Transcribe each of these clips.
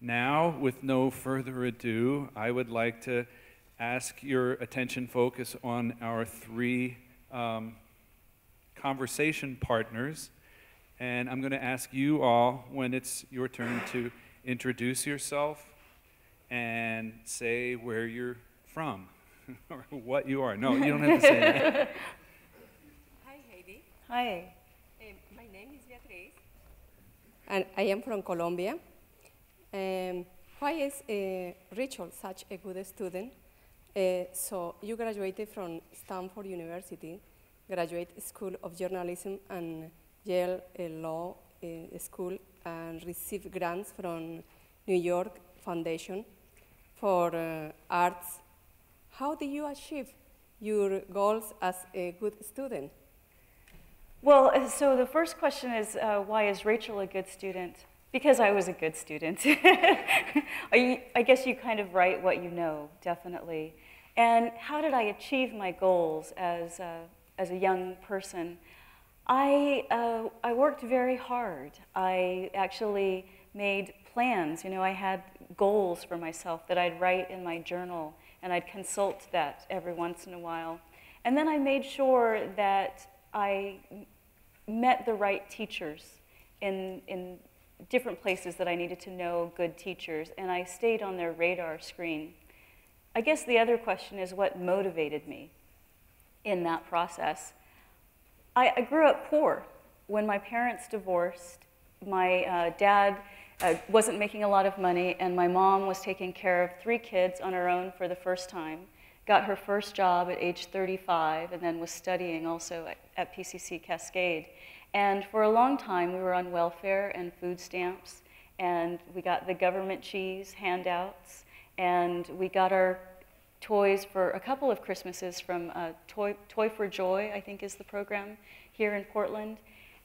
Now, with no further ado, I would like to ask your attention focus on our three conversation partners. And I'm going to ask you all, when it's your turn, to introduce yourself and say where you're from or what you are. No, you don't have to say that. Hi, Heidi. Hi. My name is Beatriz, and I am from Colombia. Why is Rachel such a good student? So you graduated from Stanford University, Graduate School of Journalism, and Yale Law School, and received grants from New York Foundation for Arts. How did you achieve your goals as a good student? Well, so the first question is, why is Rachel a good student? Because I was a good student. I guess you kind of write what you know, definitely. And how did I achieve my goals as a young person? I worked very hard. I actually made plans. You know, I had goals for myself that I'd write in my journal, and I'd consult that every once in a while. And then I made sure that I met the right teachers in different places that I needed to know good teachers, and I stayed on their radar screen. I guess the other question is what motivated me in that process. I grew up poor. When my parents divorced, my dad wasn't making a lot of money, and my mom was taking care of 3 kids on her own for the first time, got her first job at age 35, and then was studying also at PCC Cascade. And for a long time, we were on welfare and food stamps, and we got the government cheese handouts, and we got our toys for a couple of Christmases from Toy for Joy, I think is the program here in Portland.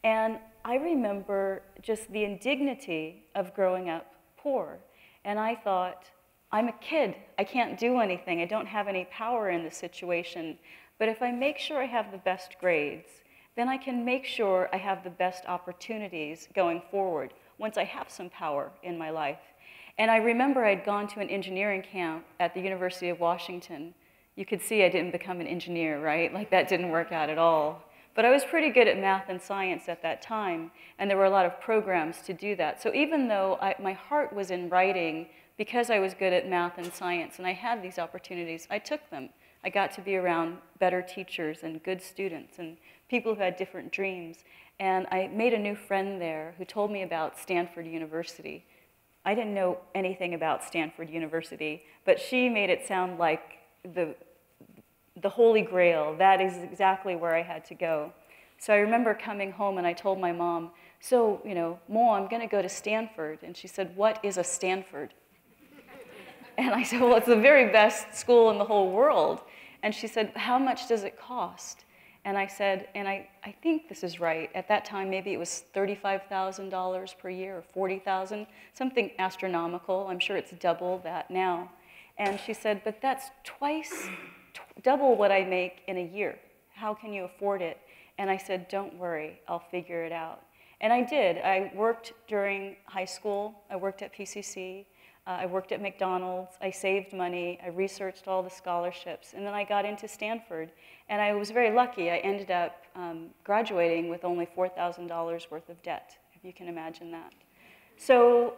And I remember just the indignity of growing up poor. And I thought, I'm a kid. I can't do anything. I don't have any power in this situation. But if I make sure I have the best grades, then I can make sure I have the best opportunities going forward once I have some power in my life. And I remember I'd gone to an engineering camp at the University of Washington. You could see I didn't become an engineer, right? Like that didn't work out at all. But I was pretty good at math and science at that time, and there were a lot of programs to do that. So even though my heart was in writing, because I was good at math and science and I had these opportunities, I took them. I got to be around better teachers and good students and people who had different dreams. And I made a new friend there who told me about Stanford University. I didn't know anything about Stanford University, but she made it sound like the Holy Grail. That is exactly where I had to go. So I remember coming home and I told my mom, so, you know, Mom, I'm going to go to Stanford. And she said, what is a Stanford? And I said, well, it's the very best school in the whole world. And she said, how much does it cost? And I said, and I think this is right. At that time, maybe it was $35,000 per year or $40,000, something astronomical. I'm sure it's double that now. And she said, but that's double what I make in a year. How can you afford it? And I said, don't worry, I'll figure it out. And I did. I worked during high school. I worked at PCC. I worked at McDonald's. I saved money. I researched all the scholarships. And then I got into Stanford. And I was very lucky. I ended up graduating with only $4,000 worth of debt, if you can imagine that. So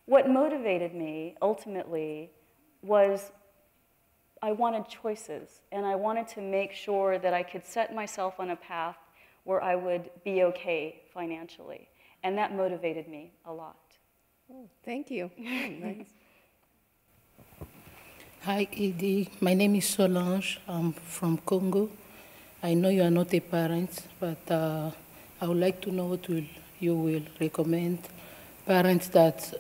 what motivated me, ultimately, was I wanted choices. And I wanted to make sure that I could set myself on a path where I would be okay financially. And that motivated me a lot. Oh, thank you. Nice. Hi, Heidi. My name is Solange. I'm from Congo. I know you are not a parent, but I would like to know what you will recommend parents that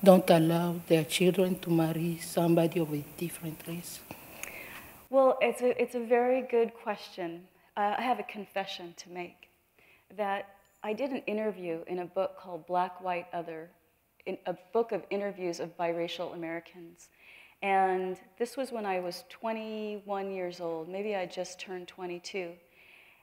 don't allow their children to marry somebody of a different race. Well, it's a very good question. I have a confession to make, that I did an interview in a book called Black, White, Other, in a book of interviews of biracial Americans. And this was when I was 21 years old. Maybe I just turned 22.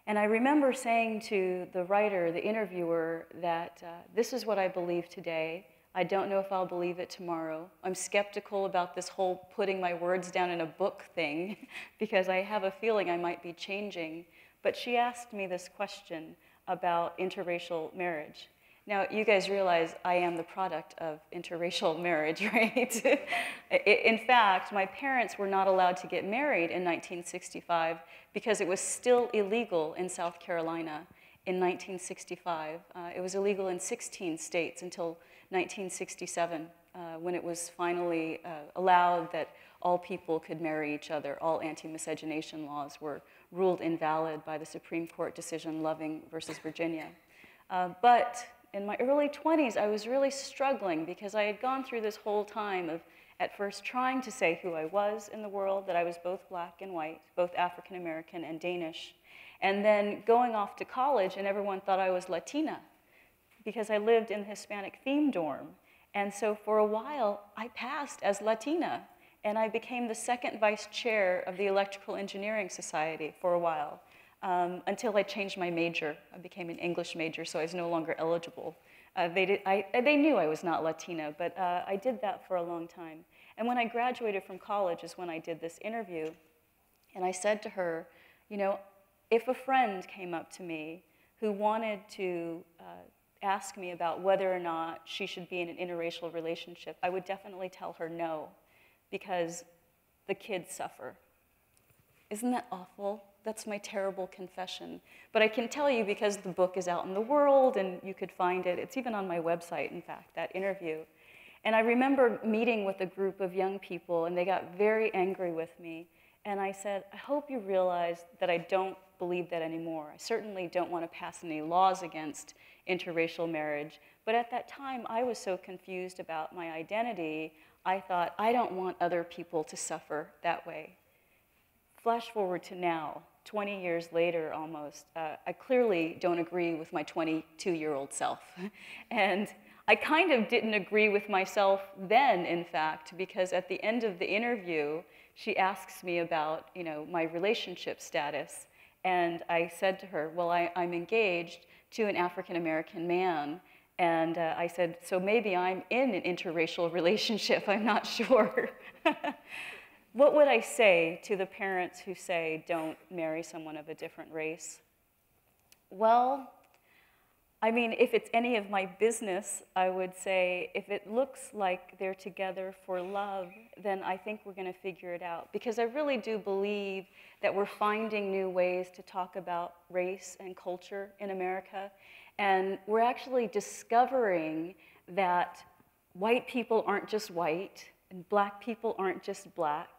And I remember saying to the writer, the interviewer, that this is what I believe today. I don't know if I'll believe it tomorrow. I'm skeptical about this whole putting my words down in a book thing because I have a feeling I might be changing. But she asked me this question about interracial marriage. Now, you guys realize I am the product of interracial marriage, right? In fact, my parents were not allowed to get married in 1965 because it was still illegal in South Carolina in 1965. It was illegal in 16 states until 1967, when it was finally allowed that all people could marry each other. All anti-miscegenation laws were ruled invalid by the Supreme Court decision Loving versus Virginia. But in my early 20s, I was really struggling because I had gone through this whole time of, at first, trying to say who I was in the world, that I was both black and white, both African American and Danish, and then going off to college, and everyone thought I was Latina because I lived in the Hispanic theme dorm. And so for a while, I passed as Latina, and I became the second vice chair of the Electrical Engineering Society for a while. Until I changed my major. I became an English major, so I was no longer eligible. They knew I was not Latina, but I did that for a long time. And when I graduated from college is when I did this interview. And I said to her, you know, if a friend came up to me who wanted to ask me about whether or not she should be in an interracial relationship, I would definitely tell her no, because the kids suffer. Isn't that awful? That's my terrible confession. But I can tell you because the book is out in the world and you could find it. It's even on my website, in fact, that interview. And I remember meeting with a group of young people and they got very angry with me. And I said, I hope you realize that I don't believe that anymore. I certainly don't want to pass any laws against interracial marriage. But at that time, I was so confused about my identity, I thought, I don't want other people to suffer that way. Flash forward to now, 20 years later almost, I clearly don't agree with my 22-year-old self. And I kind of didn't agree with myself then, in fact, because at the end of the interview, she asks me about, you know, my relationship status. And I said to her, well, I'm engaged to an African-American man. And I said, so maybe I'm in an interracial relationship, I'm not sure. What would I say to the parents who say, don't marry someone of a different race? Well, I mean, if it's any of my business, I would say if it looks like they're together for love, then I think we're going to figure it out. Because I really do believe that we're finding new ways to talk about race and culture in America. And we're actually discovering that white people aren't just white, and black people aren't just black.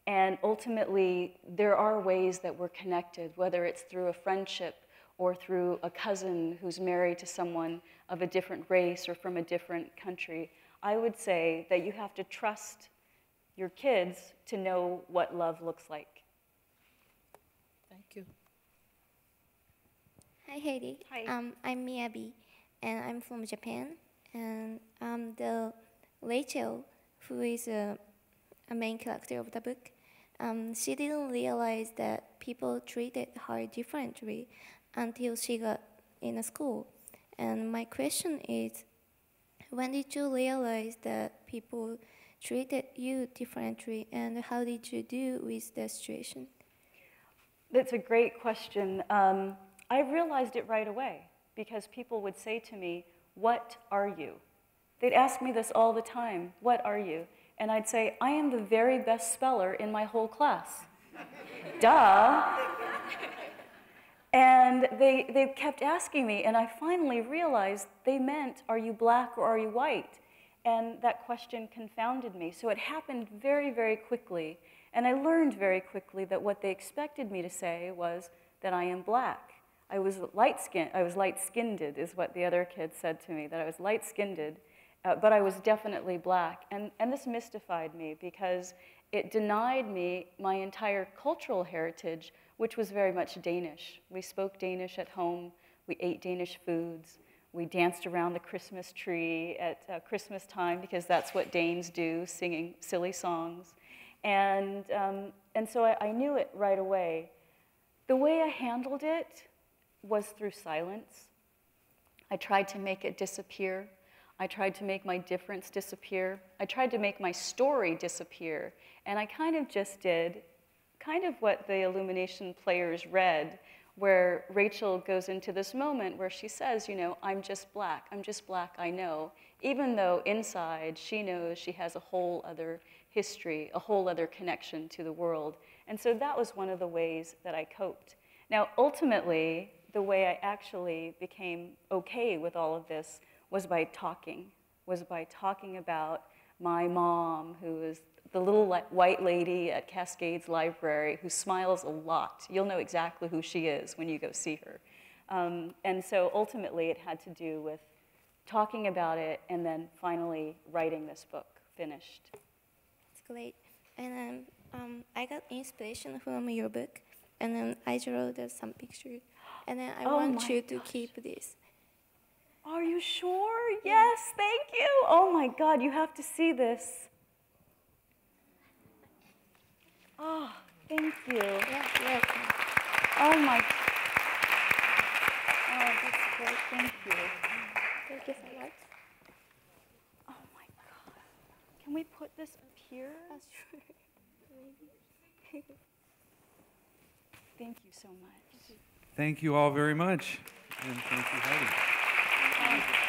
And ultimately, there are ways that we're connected, whether it's through a friendship or through a cousin who's married to someone of a different race or from a different country. I would say that you have to trust your kids to know what love looks like. Thank you. Hi, Heidi. Hi. I'm Miyabi, and I'm from Japan. And the Rachel, who is a main character of the book, she didn't realize that people treated her differently until she got in a school. And my question is, when did you realize that people treated you differently, and how did you deal with the situation? That's a great question. I realized it right away because people would say to me, what are you? They'd ask me this all the time, what are you? And I'd say, I am the very best speller in my whole class. Duh. And they kept asking me, and I finally realized they meant, are you black or are you white? And that question confounded me. So it happened very, very quickly. And I learned very quickly that what they expected me to say was that I am black. I was light-skinned is what the other kids said to me, that I was light-skinned. But I was definitely black. And this mystified me because it denied me my entire cultural heritage, which was very much Danish. We spoke Danish at home. We ate Danish foods. We danced around the Christmas tree at Christmas time because that's what Danes do, singing silly songs. And so I knew it right away. The way I handled it was through silence. I tried to make it disappear. I tried to make my difference disappear. I tried to make my story disappear. And I kind of just did kind of what the Illumination players read, where Rachel goes into this moment where she says, you know, I'm just black, I know, even though inside she knows she has a whole other history, a whole other connection to the world. And so that was one of the ways that I coped. Now, ultimately, the way I actually became okay with all of this was by talking about my mom, who is the little white lady at Cascades Library who smiles a lot. You'll know exactly who she is when you go see her. And so ultimately it had to do with talking about it and then finally writing this book, finished. That's great. And I got inspiration from your book, and then I drew some pictures. And then I want you to keep this. Are you sure? Yes, thank you. Oh my God, you have to see this. Oh, thank you. Yeah, welcome. Oh my. Oh, that's great. Thank you. Thank you so much. Oh my God. Can we put this up here? Sure. Thank you so much. Thank you all very much. And thank you, Heidi.